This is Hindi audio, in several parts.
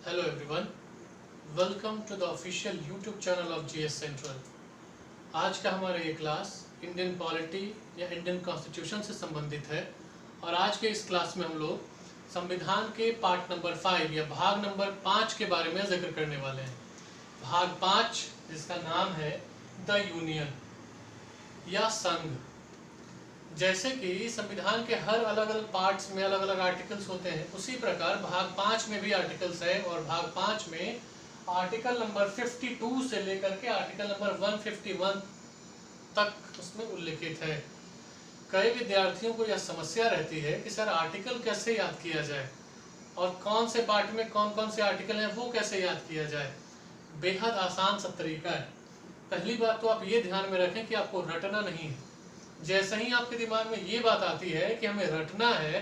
Hello everyone, welcome to the official YouTube channel of GS Central। आज का हमारा ये क्लास इंडियन पॉलिटी या इंडियन कॉन्स्टिट्यूशन से संबंधित है और आज के इस क्लास में हम लोग संविधान के पार्ट नंबर 5 या भाग नंबर 5 के बारे में जिक्र करने वाले हैं। भाग 5 जिसका नाम है द यूनियन या संघ। जैसे कि संविधान के हर अलग अलग पार्ट्स में अलग अलग आर्टिकल्स होते हैं, उसी प्रकार भाग 5 में भी आर्टिकल्स है और भाग 5 में आर्टिकल नंबर 52 से लेकर के आर्टिकल नंबर 151 तक उसमें उल्लिखित है। कई विद्यार्थियों को यह समस्या रहती है कि सर आर्टिकल कैसे याद किया जाए और कौन से पार्ट में कौन कौन से आर्टिकल हैं वो कैसे याद किया जाए। बेहद आसान सा तरीका है। पहली बात तो आप ये ध्यान में रखें कि आपको रटना नहीं है। जैसे ही आपके दिमाग में ये बात आती है कि हमें रटना है,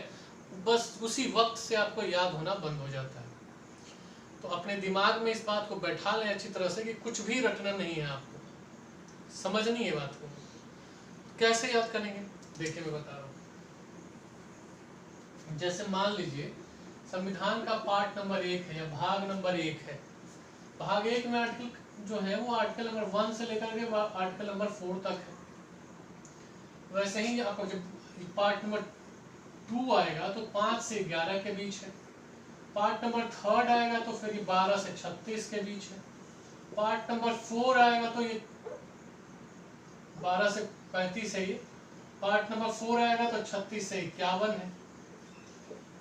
बस उसी वक्त से आपको याद होना बंद हो जाता है। तो अपने दिमाग में इस बात को बैठा लें अच्छी तरह से कि कुछ भी रटना नहीं है, आपको समझनी है बात को। कैसे याद करेंगे देखिए मैं बता रहा हूँ। जैसे मान लीजिए संविधान का पार्ट नंबर 1 है या भाग नंबर 1 है। भाग 1 में आर्टिकल जो है वो आर्टिकल नंबर 1 से लेकर के आर्टिकल नंबर 4 तक है। वैसे ही आपको जब पार्ट नंबर 2 आएगा तो 5 से 11 के बीच है। पार्ट नंबर 3 आएगा तो फिर ये 12 से 36 के बीच है। पार्ट नंबर 4 आएगा तो ये 12 से 35 है। ये पार्ट नंबर 4 आएगा तो 36 से 51 है।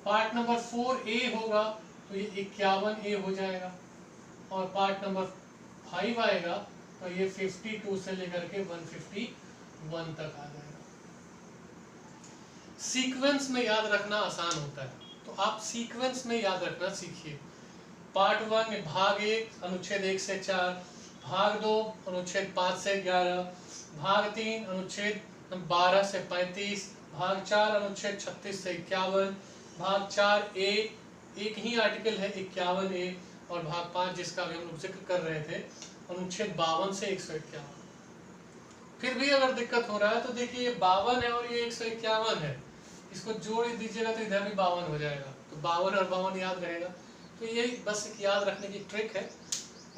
पार्ट नंबर 4A होगा तो ये 51A हो जाएगा और पार्ट नंबर 5 आएगा तो ये 52 से लेकर के 151 तक आ जाएगा। सीक्वेंस में याद रखना आसान होता है, तो आप सीक्वेंस में याद रखना सीखिए। पार्ट 1 में भाग 1 अनुच्छेद 1 से 4, भाग 2 अनुच्छेद 5 से 11, भाग 3 अनुच्छेद 12 से 35, भाग 4 अनुच्छेद 36 से 51, भाग 4A एक ही आर्टिकल है 51A और भाग 5 जिसका भी हम लोग जिक्र कर रहे थे अनुच्छेद 52 से 151। फिर भी अगर दिक्कत हो रहा है तो देखिए ये 52 है और ये 151 है, इसको जोड़ दीजिएगा तो इधर भी 52 हो जाएगा, तो 52 और 52 याद रहेगा। तो ये बस एक याद रखने की ट्रिक है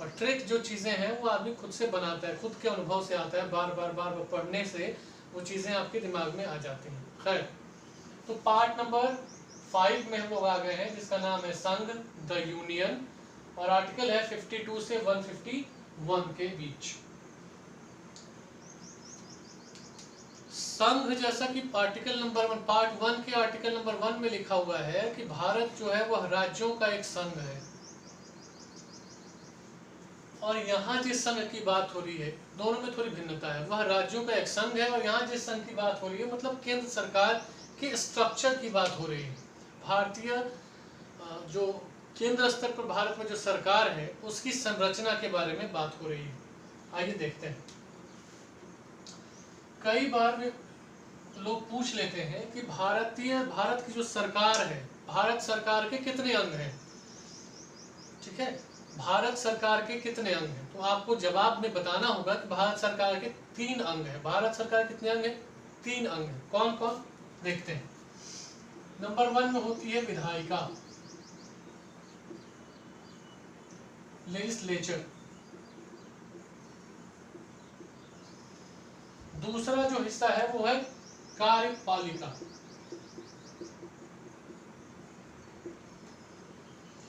और ट्रिक जो चीज़ें हैं वो आदमी खुद से बनाता है, खुद के अनुभव से आता है। बार बार पढ़ने से वो चीज़ें आपके दिमाग में आ जाती हैं। खैर, तो पार्ट नंबर 5 में हम लोग आ गए हैं जिसका नाम है संघ द यूनियन और आर्टिकल है 52 से 151 के बीच। संघ जैसा कि आर्टिकल नंबर 1 पार्ट 1 के आर्टिकल नंबर 1 में लिखा हुआ है कि भारत जो है वह राज्यों का एक संघ है और यहाँ जिस संघ की बात हो रही है दोनों में थोड़ी भिन्नता है। वह राज्यों का एक संघ है और यहाँ जिस संघ की बात हो रही है मतलब केंद्र सरकार के स्ट्रक्चर की बात हो रही है। भारतीय जो केंद्र स्तर पर भारत में जो सरकार है उसकी संरचना के बारे में बात हो रही है। आइए देखते हैं। कई बार लोग पूछ लेते हैं कि भारत की जो सरकार है, भारत सरकार के कितने अंग हैं। ठीक है, भारत सरकार के कितने अंग हैं, तो आपको जवाब में बताना होगा कि भारत सरकार के 3 अंग हैं। भारत सरकार कितने अंग हैं? 3 अंग हैं। कौन कौन देखते हैं। नंबर 1 में होती है विधायिका, लेजिस्लेचर। दूसरा जो हिस्सा है वो है कार्यपालिका,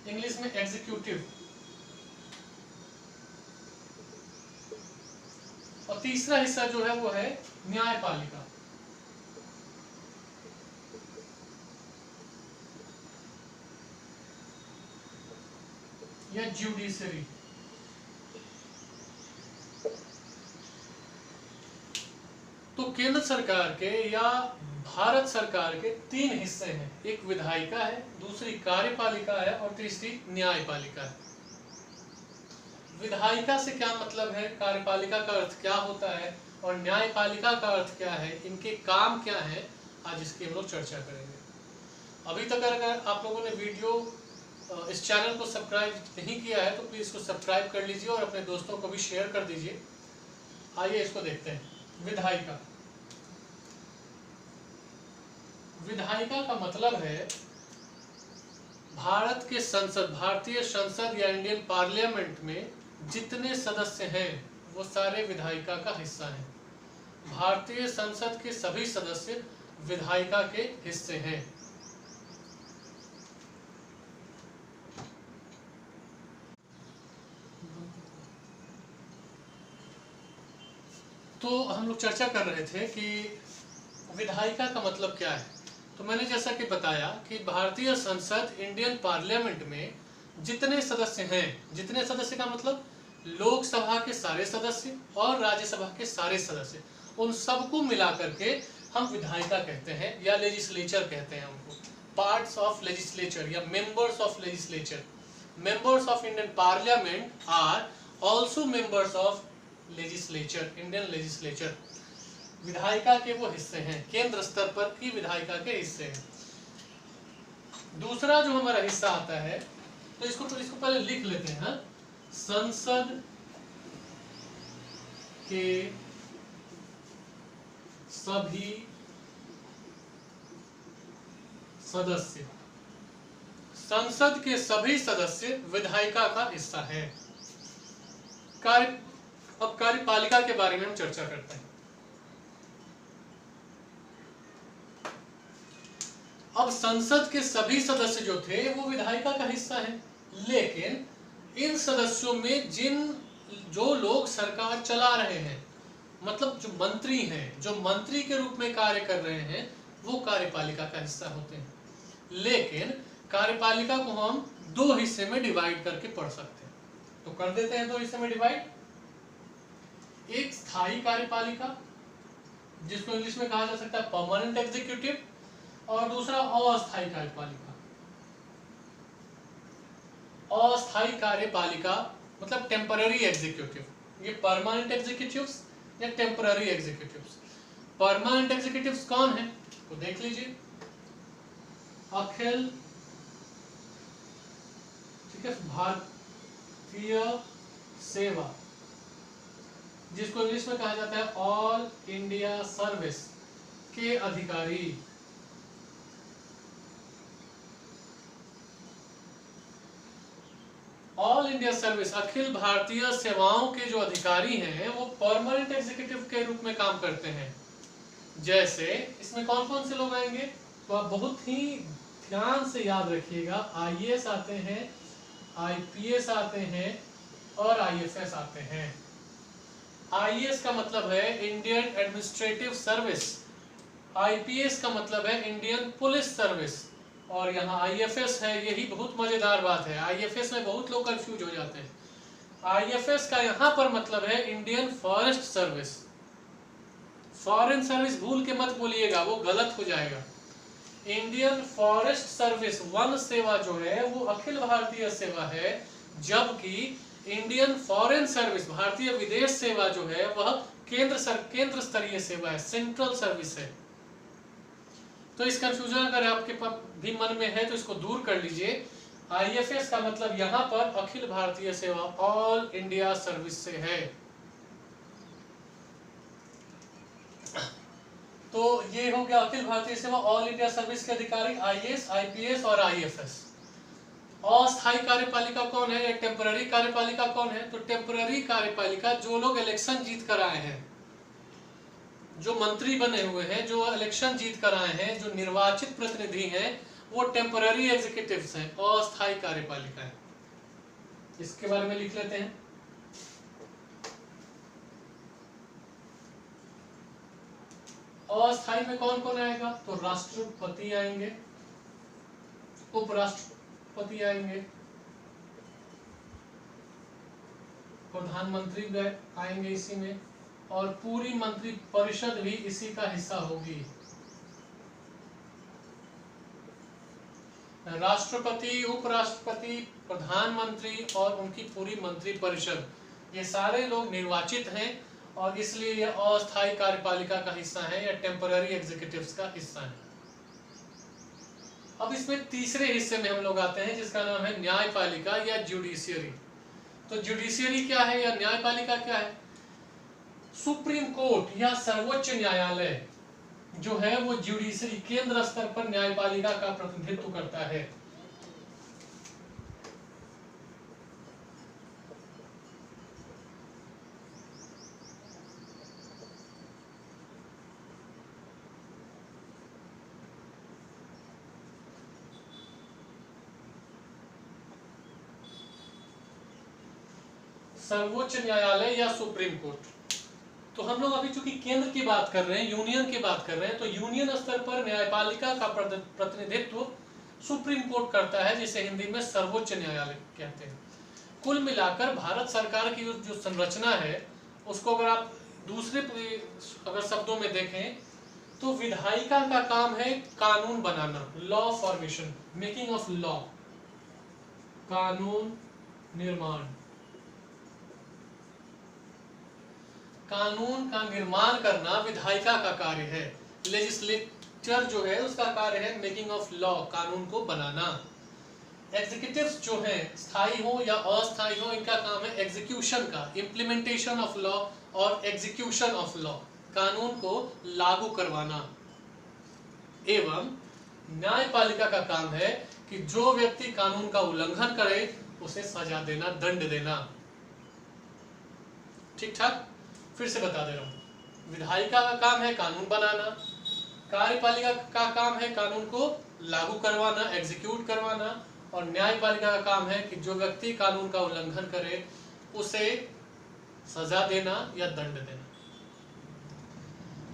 इंग्लिश में एग्जीक्यूटिव। और तीसरा हिस्सा जो है वो है न्यायपालिका। या ज्यूडिशरी। तो केंद्र सरकार के या भारत सरकार के 3 हिस्से हैं। एक विधायिका है, दूसरी कार्यपालिका है और तीसरी न्यायपालिका है। विधायिका से क्या मतलब है, कार्यपालिका का अर्थ क्या होता है और न्यायपालिका का अर्थ क्या है, इनके काम क्या है, आज इसकी हम लोग चर्चा करेंगे। अभी तक अगर आप लोगों ने वीडियो इस चैनल को सब्सक्राइब नहीं किया है तो प्लीज़ इसको सब्सक्राइब कर लीजिए और अपने दोस्तों को भी शेयर कर दीजिए। आइए इसको देखते हैं। विधायिका, विधायिका का मतलब है भारत के संसद, भारतीय संसद या इंडियन पार्लियामेंट में जितने सदस्य हैं वो सारे विधायिका का हिस्सा हैं। भारतीय संसद के सभी सदस्य विधायिका के हिस्से हैं। तो हम लोग चर्चा कर रहे थे कि विधायिका का मतलब क्या है। तो मैंने जैसा कि बताया कि भारतीय संसद, इंडियन पार्लियामेंट में जितने सदस्य हैं, जितने सदस्य का मतलब लोकसभा के सारे सदस्य और राज्यसभा के सारे सदस्य, उन सबको मिला करके हम विधायिका कहते हैं या लेजिस्लेचर कहते हैं उनको। पार्ट्स ऑफ लेजिस्लेचर या members of legislature. Members of Indian parliament are also members of legislature, Indian legislature. विधायिका के वो हिस्से हैं, केंद्र स्तर पर की विधायिका के हिस्से हैं। दूसरा जो हमारा हिस्सा आता है, तो इसको पहले लिख लेते हैं। हाँ? संसद के सभी सदस्य, संसद के सभी सदस्य विधायिका का हिस्सा है। अब कार्यपालिका के बारे में हम चर्चा करते हैं। अब संसद के सभी सदस्य जो थे वो विधायिका का हिस्सा है, लेकिन इन सदस्यों में जो लोग सरकार चला रहे हैं, मतलब जो मंत्री हैं, जो मंत्री के रूप में कार्य कर रहे हैं, वो कार्यपालिका का हिस्सा होते हैं। लेकिन कार्यपालिका को हम दो हिस्से में डिवाइड करके पढ़ सकते हैं। तो कर देते हैं दो हिस्से में डिवाइड। एक स्थायी कार्यपालिका, जिसको इंग्लिश में कहा जा सकता है परमानेंट एग्जीक्यूटिव, और दूसरा अस्थायी कार्यपालिका। अस्थायी कार्यपालिका मतलब टेम्पररी एग्जीक्यूटिव। ये परमानेंट एग्जीक्यूटिव्स या टेम्पररी एग्जीक्यूटिव्स। परमानेंट एग्जीक्यूटिव्स कौन है तो देख लीजिए। अखिल, ठीक है, भारतीय सेवा, जिसको इंग्लिश में कहा जाता है ऑल इंडिया सर्विस के अधिकारी। All India service, Akhil Bharatiya सेवाओं के जो अधिकारी हैं वो परमानेंट एग्जीक्यूटिव के रूप में काम करते हैं। जैसे इसमें कौन कौन से लोग आएंगे, तो आप बहुत ही ध्यान से याद रखिएगा। आईएएस आते हैं, आईपीएस आते हैं और आईएफएस आते हैं। आईएएस का मतलब है इंडियन एडमिनिस्ट्रेटिव सर्विस, आईपीएस का मतलब है इंडियन पुलिस सर्विस, और यहाँ आईएफएस है। यही बहुत मजेदार बात है, आईएफएस में बहुत लोग कंफ्यूज हो जाते हैं। आईएफएस का यहाँ पर मतलब है Indian forest service. Foreign service भूल के मत बोलिएगा, वो गलत हो जाएगा। इंडियन फॉरेस्ट सर्विस, वन सेवा जो है वो अखिल भारतीय सेवा है, जबकि इंडियन फॉरेन सर्विस, भारतीय विदेश सेवा जो है वह केंद्र स्तरीय सेवा है, सेंट्रल सर्विस है। तो इस कंफ्यूजन अगर आपके भी मन में है तो इसको दूर कर लीजिए। आईएफएस का मतलब यहाँ पर अखिल भारतीय सेवा, ऑल इंडिया सर्विस से है। तो ये हो गया अखिल भारतीय सेवा, ऑल इंडिया सर्विस के अधिकारी आईएएस, आईपीएस और आईएफएस। अस्थायी कार्यपालिका कौन है या टेम्पररी कार्यपालिका कौन है, तो टेम्पररी कार्यपालिका जो लोग इलेक्शन जीत कर आए हैं, जो मंत्री बने हुए हैं, जो इलेक्शन जीत कर आए हैं, जो निर्वाचित प्रतिनिधि हैं, वो टेम्पररी एग्जीक्यूटिव्स हैं, अस्थायी कार्यपालिका है। इसके बारे में लिख लेते हैं। अस्थायी में कौन कौन आएगा, तो राष्ट्रपति आएंगे, उपराष्ट्रपति आएंगे, प्रधानमंत्री आएंगे इसी में, और पूरी मंत्री परिषद भी इसी का हिस्सा होगी। राष्ट्रपति, उपराष्ट्रपति, प्रधानमंत्री और उनकी पूरी मंत्री परिषद, ये सारे लोग निर्वाचित हैं और इसलिए ये अस्थायी कार्यपालिका का हिस्सा है या टेम्पररी एग्जीक्यूटिव्स का हिस्सा है। अब इसमें तीसरे हिस्से में हम लोग आते हैं जिसका नाम है न्यायपालिका या जुडिशियरी। तो जुडिशियरी क्या है या न्यायपालिका क्या है? सुप्रीम कोर्ट या सर्वोच्च न्यायालय जो है वो जुडिशरी, केंद्र स्तर पर न्यायपालिका का प्रतिनिधित्व करता है। सर्वोच्च न्यायालय या सुप्रीम कोर्ट। तो हम लोग अभी चूंकि केंद्र की बात कर रहे हैं, यूनियन की बात कर रहे हैं, तो यूनियन स्तर पर न्यायपालिका का प्रतिनिधित्व सुप्रीम कोर्ट करता है, जिसे हिंदी में सर्वोच्च न्यायालय कहते हैं। कुल मिलाकर भारत सरकार की जो संरचना है उसको अगर आप दूसरे शब्दों में देखें तो विधायिका का काम है कानून बनाना, law formation, making of law, कानून निर्माण। कानून का निर्माण करना विधायिका का कार्य है। लेजिस्लेचर जो है उसका कार्य है मेकिंग ऑफ लॉ, कानून को बनाना। एग्जीक्यूटिव्स जो हैं, स्थायी हो या अस्थायी हो, इनका काम है एग्जीक्यूशन का, इम्प्लीमेंटेशन ऑफ लॉ और एग्जीक्यूशन ऑफ लॉ, कानून को लागू करवाना। एवं न्यायपालिका का काम है कि जो व्यक्ति कानून का उल्लंघन करे उसे सजा देना, दंड देना। ठीक ठाक, फिर से बता दे रहा हूं। विधायिका का काम है कानून बनाना, कार्यपालिका का काम है कानून को लागू करवाना, एग्जीक्यूट करवाना, और न्यायपालिका का काम है कि जो व्यक्ति कानून का उल्लंघन करे उसे सजा देना या दंड देना।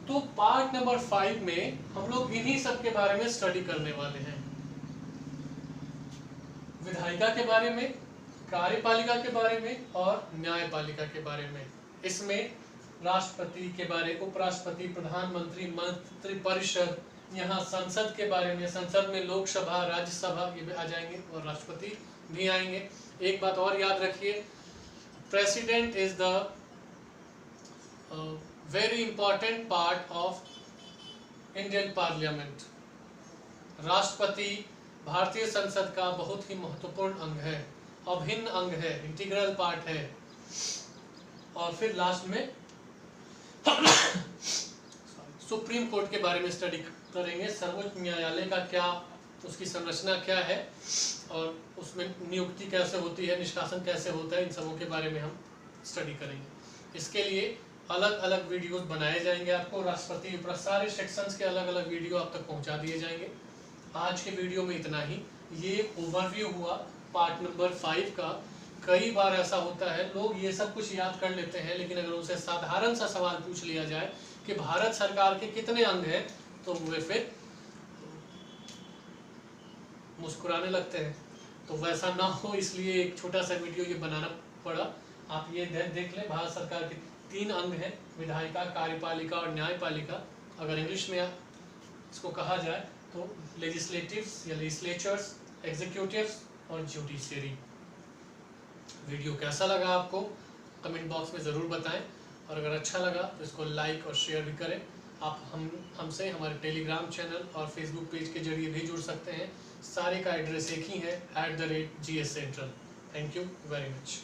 तो पार्ट नंबर 5 में हम लोग इन्हीं सब के बारे में स्टडी करने वाले हैं। विधायिका के बारे में, कार्यपालिका के बारे में और न्यायपालिका के बारे में। इसमें राष्ट्रपति के बारे, उपराष्ट्रपति, प्रधानमंत्री, मंत्री परिषद, यहाँ संसद के बारे में, संसद में लोकसभा, राज्यसभा ये भी आ जाएंगे और राष्ट्रपति भी आएंगे। एक बात और याद रखिए, president is the very important part of Indian parliament. राष्ट्रपति भारतीय संसद का बहुत ही महत्वपूर्ण अंग है, अभिन्न अंग है, इंटीग्रल पार्ट है। और फिर लास्ट में सुप्रीम कोर्ट के बारे में स्टडी करेंगे। सर्वोच्च न्यायालय का क्या, उसकी संरचना क्या है और उसमें नियुक्ति कैसे होती है, निष्कासन कैसे होता है, इन सबों के बारे में हम स्टडी करेंगे। इसके लिए अलग अलग वीडियोस बनाए जाएंगे आपको, राष्ट्रपति सारे सेक्शंस के अलग अलग वीडियो आप तक पहुंचा दिए जाएंगे। आज के वीडियो में इतना ही। ये ओवरव्यू हुआ पार्ट नंबर 5 का। कई बार ऐसा होता है लोग ये सब कुछ याद कर लेते हैं, लेकिन अगर उनसे साधारण सा सवाल पूछ लिया जाए कि भारत सरकार के कितने अंग हैं तो वे फिर मुस्कुराने लगते हैं। तो वैसा ना हो इसलिए एक छोटा सा वीडियो ये बनाना पड़ा। आप ये देख लें, भारत सरकार के 3 अंग हैं, विधायिका, कार्यपालिका और न्यायपालिका। अगर इंग्लिश में इसको कहा जाए तो लेजिस्लेटिव्स या लेजिस्लेचर्स, एग्जीक्यूटिव्स और जुडिशियरी। वीडियो कैसा लगा आपको कमेंट बॉक्स में ज़रूर बताएं, और अगर अच्छा लगा तो इसको लाइक और शेयर भी करें। आप हमसे हमारे टेलीग्राम चैनल और फेसबुक पेज के जरिए भी जुड़ सकते हैं। सारे का एड्रेस एक ही है, @GS Central। Thank you very much.